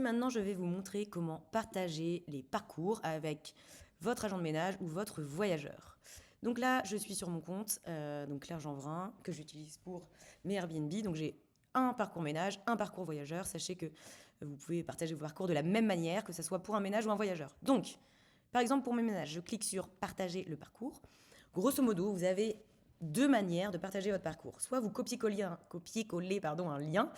Maintenant, je vais vous montrer comment partager les parcours avec votre agent de ménage ou votre voyageur. Donc là, je suis sur mon compte, donc Claire Jeanvrin, que j'utilise pour mes Airbnb. Donc j'ai un parcours ménage, un parcours voyageur. Sachez que vous pouvez partager vos parcours de la même manière, que ce soit pour un ménage ou un voyageur. Donc, par exemple, pour mes ménages, je clique sur partager le parcours. Grosso modo, vous avez deux manières de partager votre parcours. Soit vous copiez-collez un lien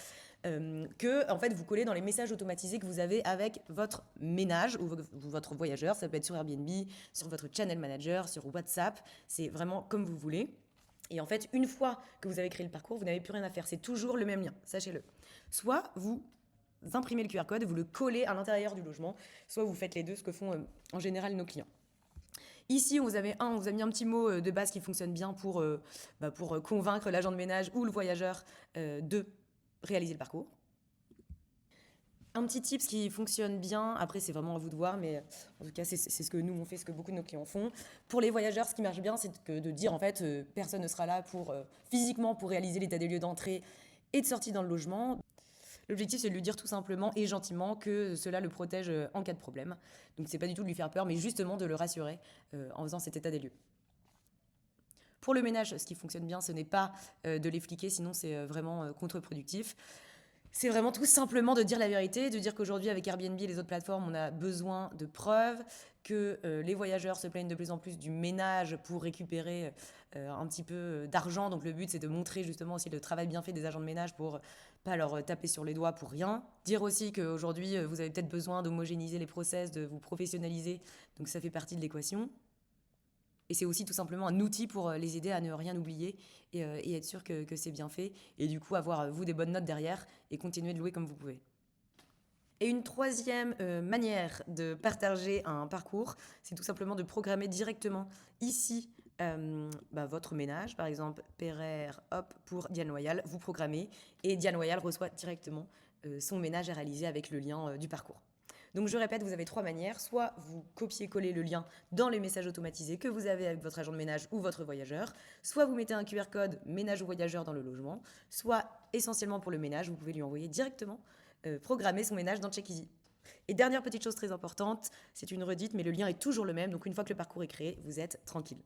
que en fait, vous collez dans les messages automatisés que vous avez avec votre ménage ou votre voyageur. Ça peut être sur Airbnb, sur votre channel manager, sur WhatsApp. C'est vraiment comme vous voulez. Et en fait, une fois que vous avez créé le parcours, vous n'avez plus rien à faire. C'est toujours le même lien, sachez-le. Soit vous imprimez le QR code, vous le collez à l'intérieur du logement, soit vous faites les deux, ce que font en général nos clients. Ici, on vous a mis un petit mot de base qui fonctionne bien pour convaincre l'agent de ménage ou le voyageur de réaliser le parcours. Un petit tips qui fonctionne bien, après c'est vraiment à vous de voir, mais en tout cas c'est ce que nous on fait, ce que beaucoup de nos clients font. Pour les voyageurs, ce qui marche bien, c'est de dire en fait personne ne sera là physiquement pour réaliser l'état des lieux d'entrée et de sortie dans le logement. L'objectif, c'est de lui dire tout simplement et gentiment que cela le protège en cas de problème. Donc, c'est pas du tout de lui faire peur, mais justement de le rassurer en faisant cet état des lieux. Pour le ménage, ce qui fonctionne bien, ce n'est pas de les fliquer, sinon c'est vraiment contre-productif. C'est vraiment tout simplement de dire la vérité, de dire qu'aujourd'hui, avec Airbnb et les autres plateformes, on a besoin de preuves, que les voyageurs se plaignent de plus en plus du ménage pour récupérer un petit peu d'argent. Donc le but, c'est de montrer justement aussi le travail bien fait des agents de ménage pour pas leur taper sur les doigts pour rien. Dire aussi qu'aujourd'hui, vous avez peut-être besoin d'homogénéiser les process, de vous professionnaliser. Donc ça fait partie de l'équation. Et c'est aussi tout simplement un outil pour les aider à ne rien oublier et être sûr que c'est bien fait. Et du coup, avoir, vous, des bonnes notes derrière et continuer de louer comme vous pouvez. Et une troisième manière de partager un parcours, c'est tout simplement de programmer directement ici votre ménage. Par exemple, Pereire, hop, pour Diane Loyal, vous programmez et Diane Loyal reçoit directement son ménage à réaliser avec le lien du parcours. Donc je répète, vous avez trois manières. Soit vous copiez-collez le lien dans les messages automatisés que vous avez avec votre agent de ménage ou votre voyageur, soit vous mettez un QR code ménage ou voyageur dans le logement, soit essentiellement pour le ménage, vous pouvez lui envoyer directement programmer son ménage dans CheckEasy. Et dernière petite chose très importante, c'est une redite, mais le lien est toujours le même, donc une fois que le parcours est créé, vous êtes tranquille.